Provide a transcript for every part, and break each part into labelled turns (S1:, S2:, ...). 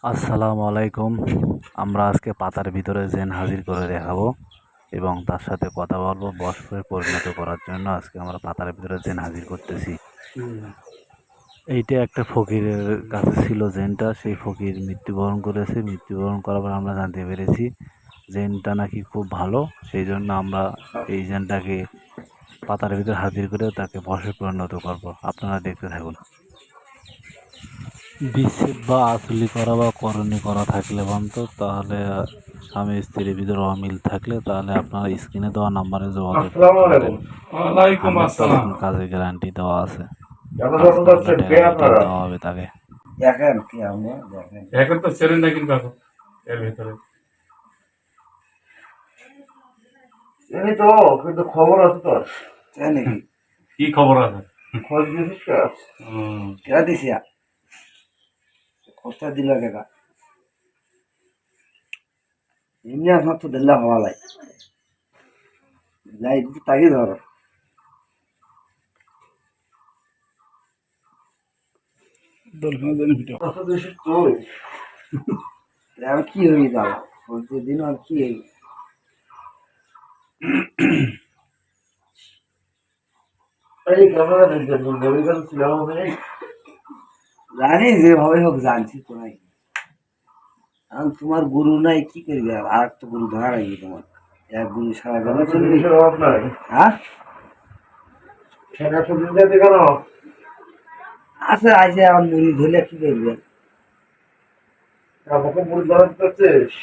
S1: আসসালামু আলাইকুম। আমরা আজকে পাতার ভিতরে জেন হাজির করে দেখাবো এবং তার সাথে কথা বলবো। বশে পরিণত করার জন্য আজকে আমরা পাতার ভিতরে জেন হাজির করতেছি। এইটা একটা ফকিরের কাছে ছিল জেনটা, সেই ফকির মৃত্যুবরণ করেছে। মৃত্যুবরণ করার পর আমরা জানতে পেরেছি জেনটা নাকি খুব ভালো, সেই জন্য আমরা এই জেনটাকে পাতার ভিতরে হাজির করে তাকে বশে পরিণত করব। আপনারা দেখতে থাকুন। বিচ্ছেদ বা আসলি করা বা করণী করা থাকলে বন্ধু, তাহলে স্বামী স্ত্রীর ভিতরে অমিল থাকলে তাহলে আপনারা স্ক্রিনে দেওয়া নাম্বারে যোগাযোগ
S2: আসসালামু
S1: করতে পারেন।
S2: আলাইকুম। ওয়ালাইকুম আসসালাম।
S1: 100% কাজের গ্যারান্টি দেওয়া আছে।
S2: কেমন
S1: কাজ
S2: আছেন?
S1: করালে টাকা
S2: কে
S1: রিটার্ন
S2: আপনারা?
S1: দেওয়া হবে তাকে।
S3: দেখেন কি আপনি দেখেন
S2: এখন তো ছেড়েন না কিন্তু এখন এর ভিতরে
S3: এই তো কিন্তু খবর আছে তো তাই নাকি
S2: কি খবর আছে?
S3: খোঁজ দিয়েছিস কে? কেরা দিছি খোঁজটা দিল কেটা এমনি আপনার তো দিল্লা হওয়া লাই লাই কিন্তু তাকে ধরো আর কি হয়ে যাও খোঁজ দিন আর কি
S2: এই ক্যামেরা দেখছেন রবিবার ছিলাম ওখানে।
S3: জানি যেভাবে হোক জানছি তো নাই আর তোমার গুরু নাই কি করবে আর একটা গুরু ধরা লাগবে তোমার এক গুরু সারা যাবে চলবে
S2: জিনিসের অভাব নাই।
S3: হ্যাঁ
S2: সেটা শুধু যেতে কেন?
S3: আছে আজ আমার মুড়ি ধরলে কি করবে
S2: আমাকে মুড়ি ধরাতে চাচ্ছিস?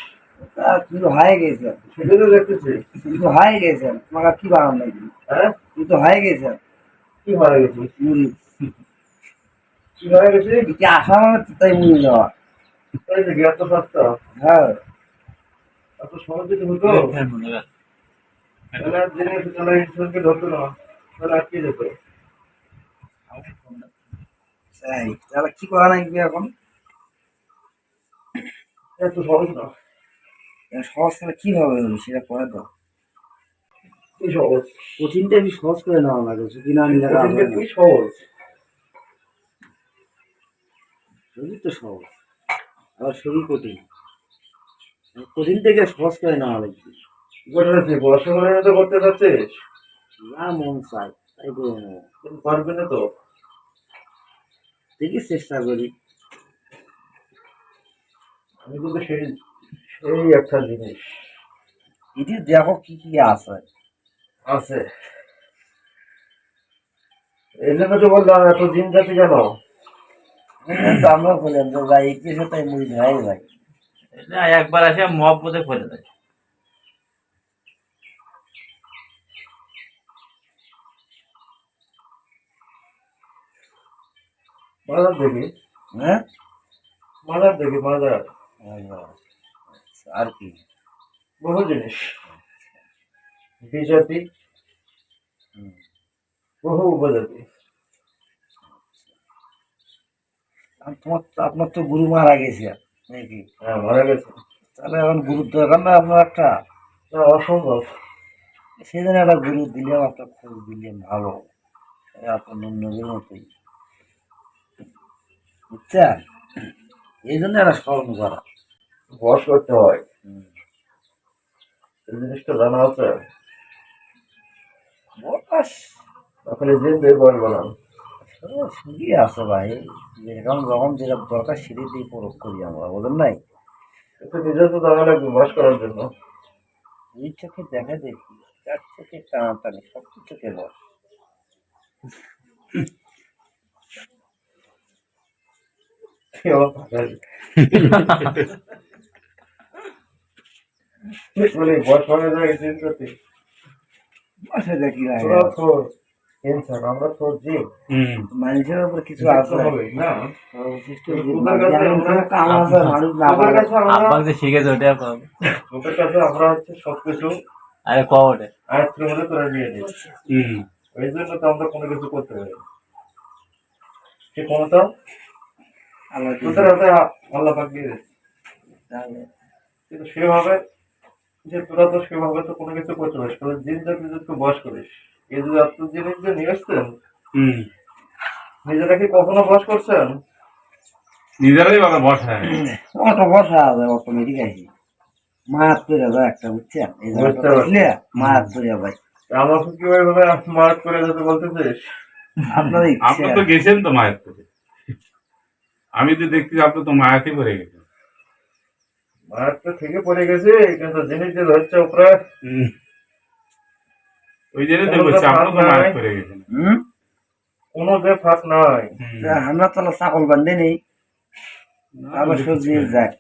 S3: তা তুই তো হয়ে গেছে
S2: সেটাই তো দেখতেছি।
S3: তুই তো হয়ে গেছেন তোমাকে কি বানান লাগবে
S2: হ্যাঁ,
S3: তুই তো হয়ে গেছেন
S2: কি মারা গেছিস?
S3: মুড়ি
S2: কি মারা গেছিস?
S3: এটি আসা মানে তো তাই মুড়ি যাওয়া
S2: এই যে এত সস্তা,
S3: হ্যাঁ
S2: এত সহজে তুমি তো তাহলে আর জেনে তাহলে ইনসুরেন্সকে ধরতো না, তাহলে আটকে যেত।
S3: তাই তাহলে কি করা লাগবে এখন
S2: এত সহজ না।
S3: সহজ করে কিভাবে হবে সেটা করে দাও
S2: কি সহজ?
S3: কঠিনটা কি সহজ করে নেওয়া লাগে যদি না নিলে
S2: কঠিনটা কি সহজ?
S3: যদি তো সহজ আবার শরীর কঠিন কঠিন থেকে সহজ করে নেওয়া লাগবে
S2: গোটা পড়াশোনা তো করতে চাচ্ছিস,
S3: না মন চাই তাই করে নেবো
S2: কিন্তু পারবি না তো।
S3: দেখি চেষ্টা করি
S2: আমি কিন্তু সেই সেই একটা জিনিস
S3: এটি দেখো কি কি আছে
S2: আছে, এই জন্য তো বললাম এত দিন যাতে কেন।
S3: তো আমরা বললাম যে যাই একটু তাই মুড়ি ধরাই যায়
S4: না একবার আসে মহব্বতে করে দেয়।
S2: মাজার দেখি,
S3: হ্যাঁ
S2: মাজার দেখি, মাজার
S3: আর কি
S2: বহু জিনিস, বিজাতি, বহু উপজাতি।
S3: আর তোমার আপনার তো গুরু মারা গেছে নাকি
S2: হ্যাঁ, মারা গেছে।
S3: তাহলে এখন গুরুর দরকার না আপনার একটা
S2: না, অসম্ভব।
S3: সেদিন একটা গুরু দিলেও একটা খোঁজ দিলে ভালো আপনার নজরের মতোই বুঝছেন এই জন্য একটা স্মরণ করা
S2: বস করতে হয়, এই জিনিসটা জানা আছে।
S3: বস
S2: ওখানে যে বের বললাম
S3: সুখী আছে ভাই যেরকম যখন যেটা দরকার সেটাই দিয়ে প্রয়োগ করি আমরা বলেন নাই
S2: একটু নিজে তো জানা লাগবে বস করার জন্য।
S3: এই চোখে দেখা দেখি চার চোখে টানাটানি সব চোখে বস
S2: বলে বস মানে যায় চিন্তাতে
S3: বসে দেখি ভাই
S2: তোরা তো টেনশন, আমরা তো জি
S3: মানুষের উপর কিছু
S2: দেখতে
S3: আছে
S2: হবে না।
S3: সর্বশ্রেষ্ঠ
S2: তোদের কাছে আমরা-
S3: কাম আছে মানুষ না
S2: তোদের
S3: পারে
S2: কাছে আমরা
S4: আব্বাক যে শিখেছে ওটা কবে?
S2: তোদের কাছে আমরা হচ্ছে সবকিছু
S4: আরে কবে?
S2: আয়ত্তের মধ্যে তোরা নিয়ে দিচ্ছি। ওই জন্য তো আমরা কোনো কিছু করতে পারি না। সে ক্ষমতা
S3: আল্লাহ
S2: তোদের হাতে আল্লাহ পাক দিয়ে দিচ্ছে।
S3: তাহলে
S2: কিন্তু সেভাবে যে তোরা তো সেভাবে তো কোনো কিছু করতে পারিস, তোদের দিন যাতে যদি তুই বস করিস, এই যে এত জিনিস যে নিয়ে আসছেন, নিজেরা কি কখনো বস করছেন?
S5: নিজেরাই বলে বসায়।
S3: অটো বসা আছে অটোমেটিক আছে মাছ করে যায় একটা বুঝছেন এই
S2: বুঝতে
S3: জায়গাটা
S2: পারছি।
S3: দেখলে মাছ করে যায়
S2: আমাকে কি ওইভাবে স্মার্ট করে যেতে বলতেছিস?
S3: আপনার ইচ্ছে
S5: আপনি তো গেছেন তো মায়ের করে, আমি তো দেখছি আপনি তো মায়াতে করে গেছেন।
S2: মার তো ঠিকই পড়ে গেছে, কিন্তু জিনিস যে ধরছে উপরে
S5: হুম। ওই জন্য তো
S2: কোনো
S5: বলছি
S2: তো
S5: আপনি
S2: ফাঁক
S5: তো মায়ের
S2: নাই,
S5: করে গেছেন।
S3: হুম
S2: কোনো যে ফাঁক নাই।
S5: হুম।
S3: আমরা তো ছাগল বান্ধে নেই
S5: না,
S3: আবার
S5: দেখছি।
S3: সবজি যাক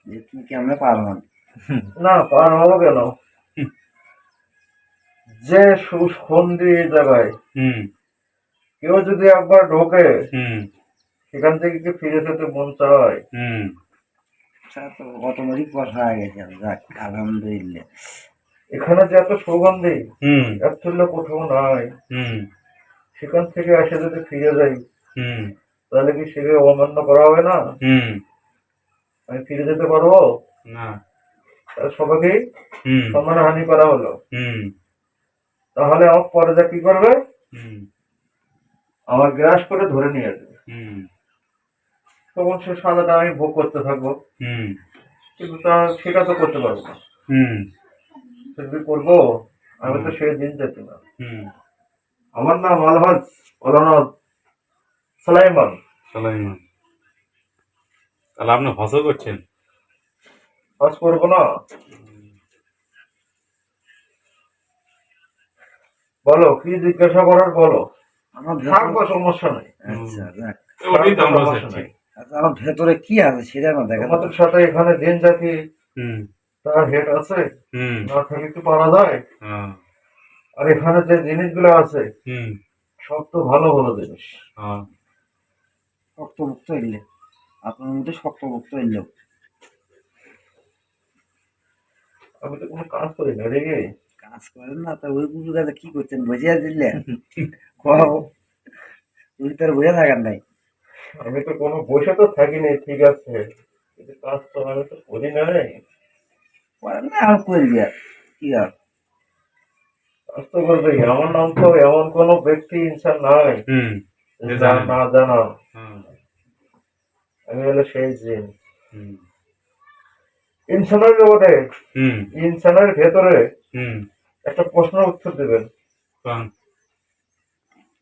S3: যে তুমি কেমনে পারবেন
S2: না পার হবো কেন? যে সুসন্ধি এই জায়গায়
S5: হুম
S2: কেউ যদি একবার ঢোকে
S5: হুম
S2: সেখান থেকে কি ফিরে যেতে মন চায়?
S5: হুম
S3: তো অটোমেটিক বসা হয়ে গেছে যাক আলহামদুলিল্লাহ
S2: এখানে যে এত সুগন্ধি
S5: হুম
S2: এর তুল্য কোথাও নাই।
S5: হুম
S2: সেখান থেকে এসে যদি ফিরে যাই
S5: হুম
S2: তাহলে কি সেকে অমান্য করা হবে না?
S5: হুম
S2: আমি ফিরে যেতে পারবো?
S5: না।
S2: তাহলে সবাইকেই
S5: হুম
S2: সম্মান হানি করা হলো।
S5: হুম
S2: তাহলে আমার পরে যা কি করবে?
S5: হুম
S2: আমার গ্রাস করে ধরে নিয়ে যাবে।
S5: হুম
S2: তখন সে সাজাটা আমি ভোগ করতে থাকবো,
S5: হুম
S2: কিন্তু সেটা তো করতে পারবো না।
S5: হুম
S2: সে যদি করবো, আমি তো সেই দিন যেতে না।
S5: হুম
S2: আমার নাম আলহাজ মৌলানা সালাইমান।
S5: সালাইমান। তাহলে আপনি হসও করছেন?
S2: কাজ করবো না? বলো কি জিজ্ঞাসা করার বলো,
S3: আমার
S2: থাকবো,
S3: ভেতরে
S2: সমস্যা নেই।
S3: আচ্ছা যাক
S5: ওটাই তো আমরা
S2: সমস্যা
S5: চাচ্ছি।
S2: নেই।
S3: আচ্ছা আমার ভেতরে কি আছে সেটা না দেখা
S2: তোমাদের সাথে এখানে দিন জাতি
S5: হুম
S2: তার হেড আছে,
S5: হুম
S2: না থাকলে কি পারা যায়?
S5: হ্যাঁ
S2: আর এখানে যে জিনিসগুলো আছে
S5: হুম
S2: সব তো ভালো ভালো জিনিস।
S5: হ্যাঁ
S3: শক্তভুক্ত হইলে আপনার মধ্যে শক্তভুক্ত হইলেও
S2: আমি তো কোনো কাজ করি না রে।
S3: কাজ করেন না তা ওই গুরু দাদা কি করছেন বুঝিয়া দিলে কও তুই তার বুঝে থাকার নাই
S2: আমি তো কোনো বসে তো থাকিনি, ঠিক আছে, কিন্তু কাজ তো আমি তো করি নাই।
S3: করেন না আর করবি আর কি আর
S2: কাজ তো করবে। আমার নাম তো এমন কোনো ব্যক্তি ইনসান নাই
S5: হুম
S2: যে না জানা।
S5: হ্যাঁ
S2: আমি হলো সেই জিন।
S5: হুম
S2: ইনসানের জগতে
S5: হুম
S2: ইনসানের ভেতরে
S5: হুম
S2: একটা প্রশ্নের উত্তর দেবেন,
S5: কারণ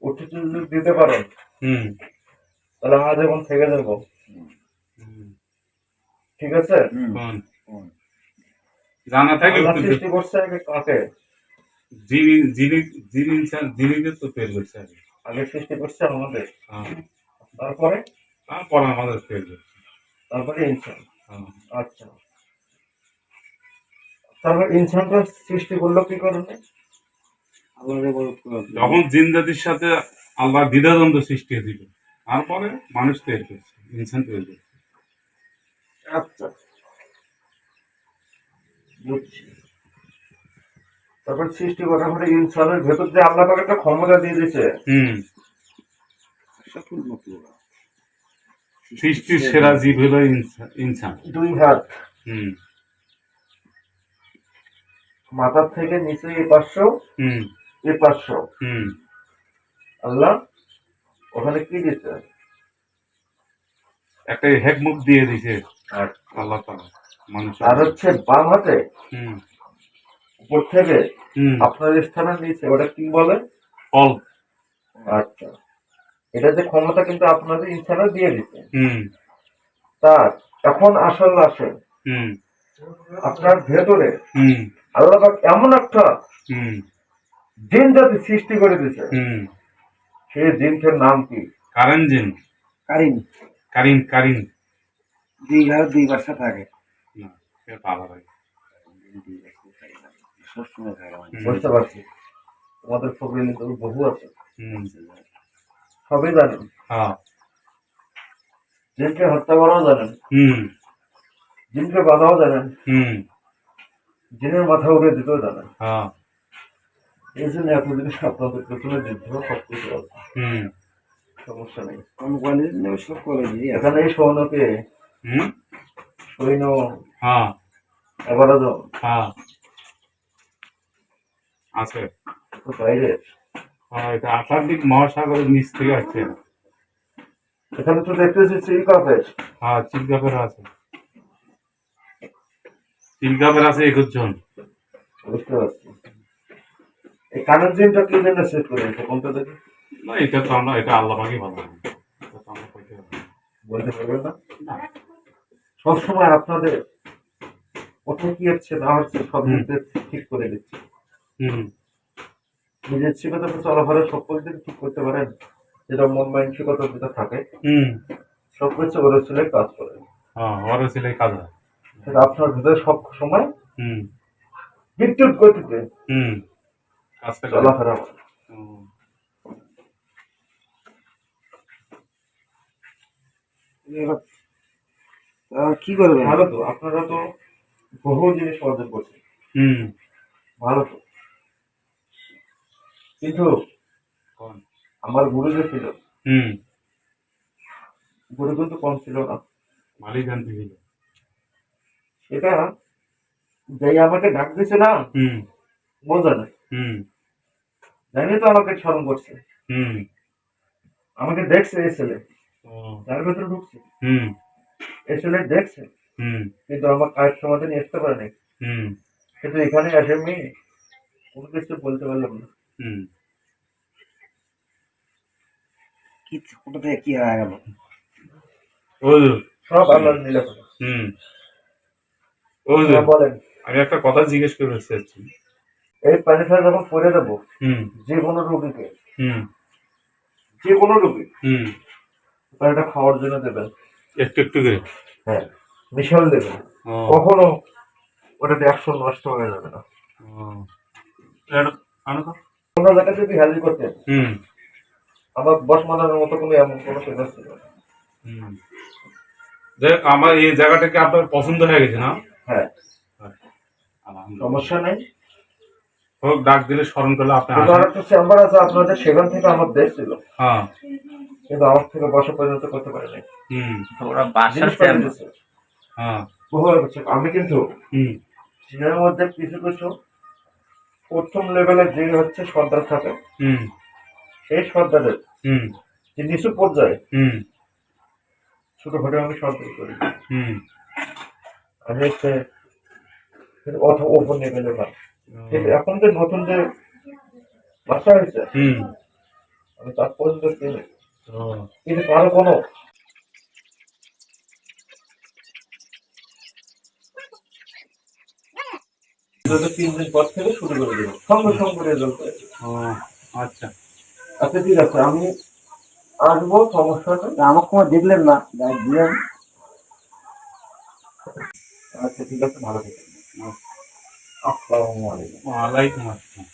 S2: উত্তর যদি দিতে পারেন
S5: হুম
S2: তাহলে আজীবন থেকে যাবো,
S5: হুম
S2: ঠিক আছে?
S3: হুম
S5: কারণ
S3: হুম।
S5: জানা থাকলে
S2: আল্লাহ
S5: উত্তর
S2: সৃষ্টি করছে আগে কাকে?
S5: যিনি যিনি যিনি ইনসান যিনি তো তৈরি করছে আগে।
S2: আগে সৃষ্টি করছে আমাদের,
S5: হ্যাঁ
S2: তারপরে
S5: তারপর আমাদের তৈরি করছে।
S2: তারপরে ইনসান।
S5: হ্যাঁ
S2: আচ্ছা, তারপর ইনসানটা সৃষ্টি করলো কি কারণে?
S3: আল্লাহর ইবাদত করার জন্য।
S5: যখন জিন জাতির সাথে আল্লাহ দ্বিধাদ্বন্দ্ব সৃষ্টি দিল, তারপরে মানুষ তৈরি করছে, ইনসান তৈরি করছে।
S2: আচ্ছা, বুঝছি। তারপর সৃষ্টি করার পরে ইনসানের ভেতর যে আল্লাহ পাক একটা ক্ষমতা দিয়ে দিয়েছে,
S5: হুম
S3: সফল মতলব
S5: সৃষ্টির সেরা জীব হলো ইনসান।
S2: 2 হাত,
S5: হুম
S2: মাথার থেকে নিচে এই 500
S5: হুম
S2: এই 500,
S5: হুম
S2: আল্লাহ ওখানে কি দিতে?
S5: একটা হেকমুখ দিয়ে দিছে
S2: আর
S5: আল্লাহ তাআলা মানুষের।
S2: আর হচ্ছে বাম হাতে
S5: হুম
S2: উপর থেকে
S5: হুম
S2: আপনার স্থানের নিচে ওটা কি বলে?
S5: ফল।
S2: আচ্ছা, এটা যে ক্ষমতা কিন্তু আপনাদের ইনসানের দিয়ে দিচ্ছে।
S5: হুম
S2: তার এখন আসল আসে
S5: হুম
S2: আপনার ভেতরে
S5: হুম
S2: আল্লাহ পাক এমন একটা
S5: হুম
S2: জিন জাতি সৃষ্টি করে দিয়েছে,
S5: হুম
S2: সেই জিনটার নাম কি?
S5: কারেন জিন।
S3: কারিম
S5: কারিন কারিন।
S3: 2 ঘর 2 বাসা থাকে
S5: না এটা আলাদা।
S3: সবসময় থাকে
S5: হুম
S2: বুঝতে পারছি, তোমাদের ফকরিনী তো বহু আছে,
S5: হুম
S2: সবই জানেন।
S5: হ্যাঁ
S2: জিনকে হত্যা করাও জানেন,
S5: হুম
S2: জিনকে বাঁধাও জানেন,
S5: হুম
S2: জিনের মাথা উড়ে দিতেও জানেন।
S5: হ্যাঁ
S2: এই জন্য এত জিনিস আপনাদের পেছনে যুদ্ধ সবকিছু আছে,
S5: হুম
S2: সমস্যা নেই।
S3: কোন কলেজ নেই সব কলেজেরই আছে
S2: এখানে এই সৌনকে
S5: হুম
S2: সৈন্য
S5: হ্যাঁ
S2: 11 জন
S5: হ্যাঁ আছে।
S2: তো বাইরে
S5: হ্যাঁ এটা আটলান্টিক মহাসাগরের নিচ থেকে আসছে।
S2: এখানে তো দেখতেছি চিলকাপের।
S5: হ্যাঁ চিলকাপের আছে, চিলকাপের আছে 21 জন।
S2: বুঝতে পারছি। এই কানের জিমটা কি জন্য সেট করে রেখেছে কোনটা দেখি?
S5: না এটা তো আমরা, এটা আল্লাহ পাকই ভালো জানে। এটা তো আমরা কইতে পারবো
S2: বলতে পারবেন না?
S5: না।
S2: সবসময় আপনাদের কোথায় কি হচ্ছে না হচ্ছে সব দিক দিয়ে ঠিক করে দিচ্ছে।
S5: হুম
S2: নিজের শিক্ষতা তো চলাফেরা সকল দিক ঠিক করতে পারেন, যেটা মন মানসিকতা যেটা থাকে
S5: হুম
S2: সব কিছু ওরা ছেলে কাজ করে।
S5: হ্যাঁ ওর ছেলে কাজ হয়।
S2: সেটা আপনার ভিতরে সব সময়
S5: হুম
S2: বিদ্যুৎ গতিতে
S5: হুম কাজটা করে।
S2: চলাফেরা করে।
S5: হুম।
S3: এবার কি করবেন?
S2: ভালো তো, আপনারা তো বহু জিনিস অর্জন করছেন,
S5: হুম
S2: ভালো তো। কিন্তু
S5: কোন?
S2: আমার গুরু যে ছিল,
S5: হুম
S2: গুরু কিন্তু কম ছিল না।
S5: মালিক জানতে ছিল।
S2: এটা যাই আমাকে ডাক দিছে না,
S5: হুম
S2: বোঝা না,
S5: হুম
S2: জানি তো আমাকে স্মরণ করছে,
S5: হুম
S2: আমাকে দেখছে এই ছেলে,
S5: ও
S2: যার ভেতরে ঢুকছে
S5: হুম
S2: এই ছেলে দেখছে,
S5: হুম
S2: কিন্তু আমার কাজের সমাধান আসতে পারেনি।
S5: হুম
S2: কিন্তু এখানে আসে আমি কোনো কিছু বলতে পারলাম না।
S5: হুম
S3: কি কোথা থেকে কি হয়ে গেল?
S5: ওই যে,
S2: সব আল্লাহর নীলা করে।
S5: হুম ওই যে,
S2: বলেন,
S5: আমি একটা কথা জিজ্ঞেস করতে চাচ্ছি।
S2: এই পানিটা যখন পরে দেবো
S5: হুম
S2: যে কোনো রোগীকে,
S5: হুম
S2: যে কোনো রোগী
S5: হুম
S2: পানিটা খাওয়ার জন্য দেবেন।
S5: একটু একটু করে।
S2: হ্যাঁ, মিশাল দেবেন,
S5: ও
S2: কখনো ওটাতে অ্যাকশন নষ্ট হয়ে যাবে না।
S5: ও এটা আনো তো।
S2: কোনো জায়গায় যদি হেল্প করতেন,
S5: হুম
S2: আমার বস মানানোর মতো কোনো এমন কোনো ফেমাস ছিল না।
S5: হুম দেখ আমার এই জায়গাটাকে আপনার পছন্দ হয়ে গেছে না?
S2: হ্যাঁ,
S5: আলহামদুলিল্লাহ।
S2: সমস্যা নেই।
S5: হোক, ডাক দিলে স্মরণ করলে আপনি
S2: কিন্তু আর
S5: আসেন।
S2: একটা চেম্বার আছে আপনাদের, সেখান থেকে আমার দেশ ছিল,
S5: হ্যাঁ
S2: কিন্তু আমার থেকে বসা পর্যন্ত করতে পারেনি।
S5: হুম
S4: ওরা বাসার
S2: জিনিস পাঠিয়ে
S4: চেম্বার।
S2: দিচ্ছে
S5: হ্যাঁ
S2: বহু কিছু। আমি কিন্তু
S5: হুম
S2: চীনের মধ্যে কিছু কিছু প্রথম লেভেলের যে হচ্ছে সর্দার থাকে,
S5: হুম
S2: সেই সর্দারের
S5: হুম
S2: যে নিচু পর্যায়ে
S5: হুম
S2: ছোটখাটো আমি সর্দার করি।
S5: হুম
S2: আমি হচ্ছে অথবা ওপর লেভেলে না, কিন্তু এখন যে নতুন যে ভাষা হয়েছে
S5: হুম
S2: আমি তার পর্যন্ত চিনি,
S5: ও
S2: কিন্তু কারো কোনো বিগত 3 দিন পর থেকে শুরু করে দেবো, সঙ্গে সঙ্গে রেজাল্ট হয়েছে।
S5: ও আচ্ছা।
S2: আচ্ছা ঠিক আছে, আমি আসবো, সমস্যা নেই।
S3: আমাকে কোনো দেখলেন না, যাই দিলেন।
S2: আচ্ছা ঠিক আছে, ভালো থাকবেন। আসসালামু আলাইকুম।
S5: ওয়ালাইকুম আসসালাম।